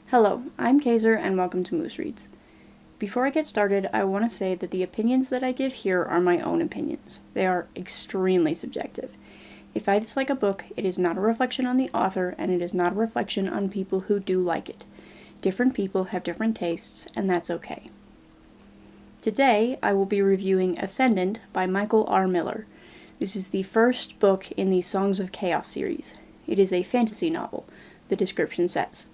Hello, I'm Kaiser and welcome to Moose Reads. Before I get started, I want to say that the opinions that I give here are my own opinions. They are extremely subjective. If I dislike a book, it is not a reflection on the author, and it is not a reflection on people who do like it. Different people have different tastes, and that's okay. Today, I will be reviewing Ascendant by Michael R. Miller. This is the first book in the Songs of Chaos series. It is a fantasy novel, the description says.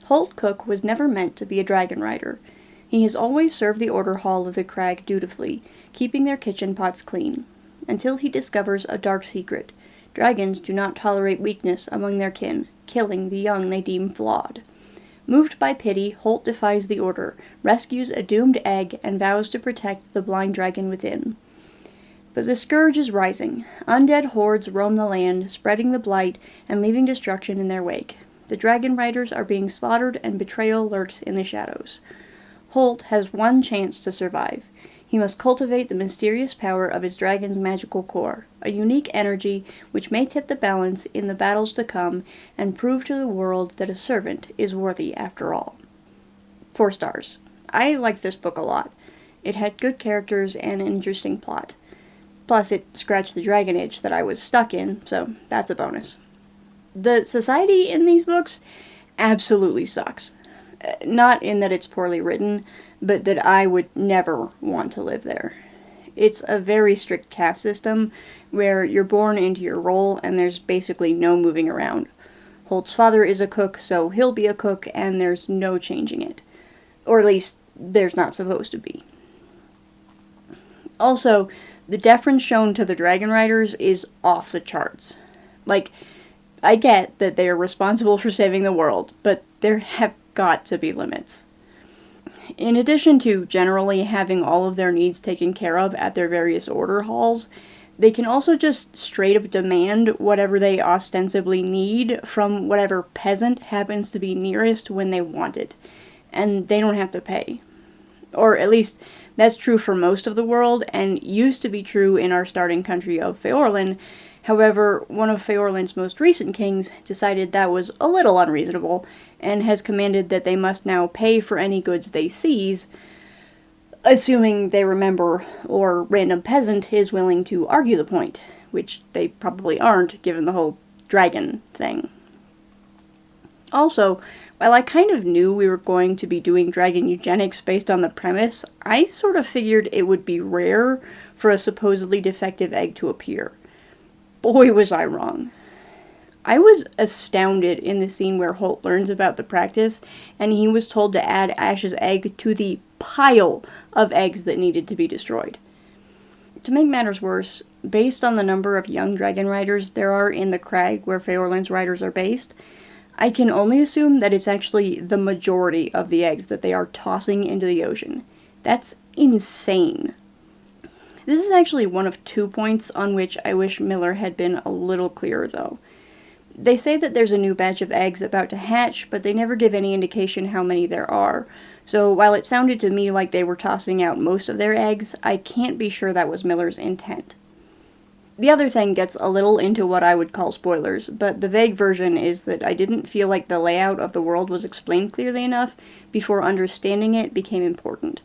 Holt Cook was never meant to be a dragon rider. He has always served the order hall of the crag dutifully, keeping their kitchen pots clean, until he discovers a dark secret. Dragons do not tolerate weakness among their kin, killing the young they deem flawed. Moved by pity, Holt defies the order, rescues a doomed egg, and vows to protect the blind dragon within. But the scourge is rising. Undead hordes roam the land, spreading the blight and leaving destruction in their wake. The dragon riders are being slaughtered and betrayal lurks in the shadows. Holt has one chance to survive. He must cultivate the mysterious power of his dragon's magical core, a unique energy which may tip the balance in the battles to come and prove to the world that a servant is worthy after all. 4 stars. I liked this book a lot. It had good characters and an interesting plot. Plus, it scratched the dragon itch that I was stuck in, so that's a bonus. The society in these books absolutely sucks. Not in that it's poorly written, but that I would never want to live there. It's a very strict caste system where you're born into your role and there's basically no moving around. Holt's father is a cook, so he'll be a cook and there's no changing it. Or at least, there's not supposed to be. Also, the deference shown to the dragon riders is off the charts. I get that they are responsible for saving the world, but there have got to be limits. In addition to generally having all of their needs taken care of at their various order halls, they can also just straight up demand whatever they ostensibly need from whatever peasant happens to be nearest when they want it, and they don't have to pay. Or at least, that's true for most of the world, and used to be true in our starting country of Feorlin. However, one of Feorlin's most recent kings decided that was a little unreasonable, and has commanded that they must now pay for any goods they seize, assuming they remember or random peasant is willing to argue the point, which they probably aren't, given the whole dragon thing. Also, while I kind of knew we were going to be doing dragon eugenics based on the premise, I sort of figured it would be rare for a supposedly defective egg to appear. Boy, was I wrong. I was astounded in the scene where Holt learns about the practice, and he was told to add Ash's egg to the pile of eggs that needed to be destroyed. To make matters worse, based on the number of young dragon riders there are in the crag where Feorlin's riders are based, I can only assume that it's actually the majority of the eggs that they are tossing into the ocean. That's insane. This is actually one of 2 points on which I wish Miller had been a little clearer, though. They say that there's a new batch of eggs about to hatch, but they never give any indication how many there are. So while it sounded to me like they were tossing out most of their eggs, I can't be sure that was Miller's intent. The other thing gets a little into what I would call spoilers, but the vague version is that I didn't feel like the layout of the world was explained clearly enough before understanding it became important.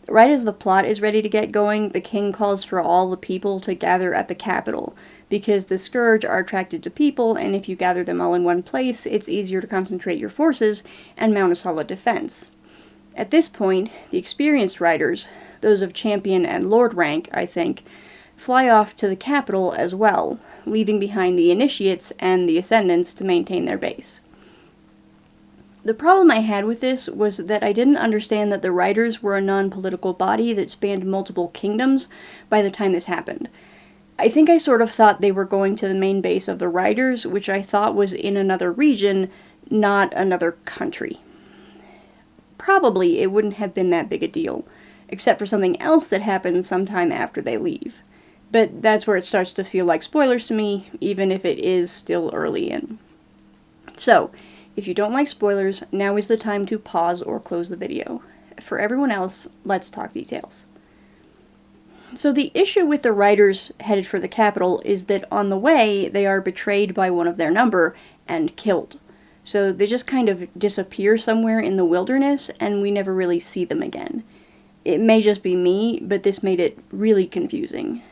Right as the plot is ready to get going, the king calls for all the people to gather at the capital, because the scourge are attracted to people, and if you gather them all in one place, it's easier to concentrate your forces and mount a solid defense. At this point, the experienced riders, those of champion and lord rank, I think, fly off to the capital as well, leaving behind the initiates and the ascendants to maintain their base. The problem I had with this was that I didn't understand that the riders were a non-political body that spanned multiple kingdoms by the time this happened. I think I sort of thought they were going to the main base of the riders, which I thought was in another region, not another country. Probably it wouldn't have been that big a deal, except for something else that happens sometime after they leave. But that's where it starts to feel like spoilers to me, even if it is still early in. So, if you don't like spoilers, now is the time to pause or close the video. For everyone else, let's talk details. So the issue with the riders headed for the capital is that on the way, they are betrayed by one of their number and killed. So they just kind of disappear somewhere in the wilderness, and we never really see them again. It may just be me, but this made it really confusing.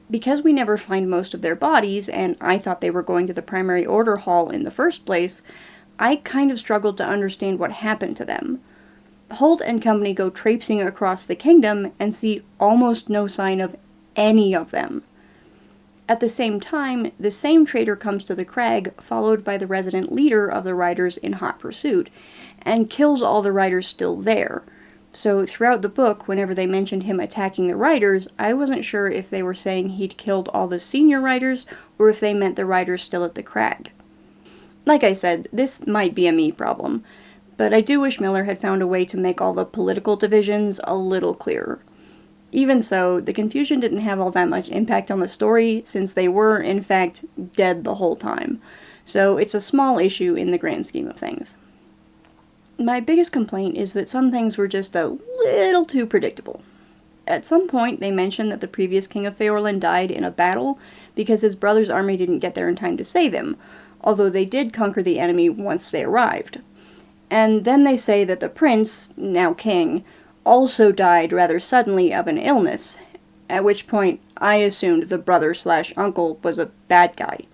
Because we never find most of their bodies, and I thought they were going to the Primary Order Hall in the first place, I kind of struggled to understand what happened to them. Holt and company go traipsing across the kingdom and see almost no sign of any of them. At the same time, the same traitor comes to the crag, followed by the resident leader of the riders in hot pursuit, and kills all the riders still there. So throughout the book, whenever they mentioned him attacking the riders, I wasn't sure if they were saying he'd killed all the senior riders, or if they meant the riders still at the crag. Like I said, this might be a me problem, but I do wish Miller had found a way to make all the political divisions a little clearer. Even so, the confusion didn't have all that much impact on the story, since they were, in fact, dead the whole time. So it's a small issue in the grand scheme of things. My biggest complaint is that some things were just a little too predictable. At some point, they mentioned that the previous king of Feorlin died in a battle because his brother's army didn't get there in time to save him, although they did conquer the enemy once they arrived. And then they say that the prince, now king, also died rather suddenly of an illness, at which point I assumed the brother/uncle was a bad guy.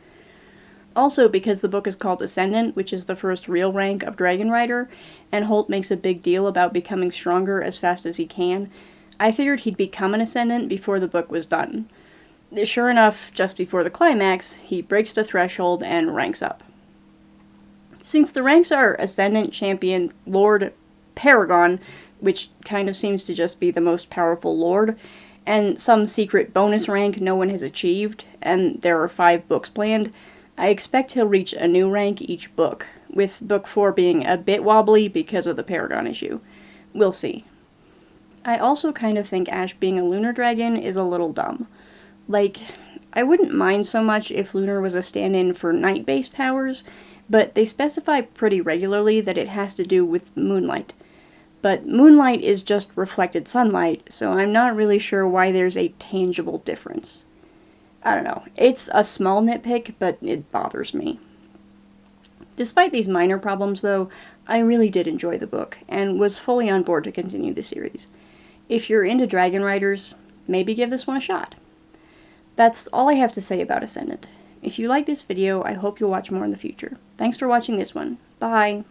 Also, because the book is called Ascendant, which is the first real rank of Dragon Rider, and Holt makes a big deal about becoming stronger as fast as he can, I figured he'd become an Ascendant before the book was done. Sure enough, just before the climax, he breaks the threshold and ranks up. Since the ranks are Ascendant, Champion, Lord, Paragon, which kind of seems to just be the most powerful lord, and some secret bonus rank no one has achieved, and there are 5 books planned, I expect he'll reach a new rank each book, with book 4 being a bit wobbly because of the Paragon issue. We'll see. I also kind of think Ash being a lunar dragon is a little dumb. Like, I wouldn't mind so much if lunar was a stand-in for night-based powers, but they specify pretty regularly that it has to do with moonlight. But moonlight is just reflected sunlight, so I'm not really sure why there's a tangible difference. I don't know. It's a small nitpick, but it bothers me. Despite these minor problems, though, I really did enjoy the book, and was fully on board to continue the series. If you're into Dragon Riders, maybe give this one a shot. That's all I have to say about Ascendant. If you like this video, I hope you'll watch more in the future. Thanks for watching this one. Bye!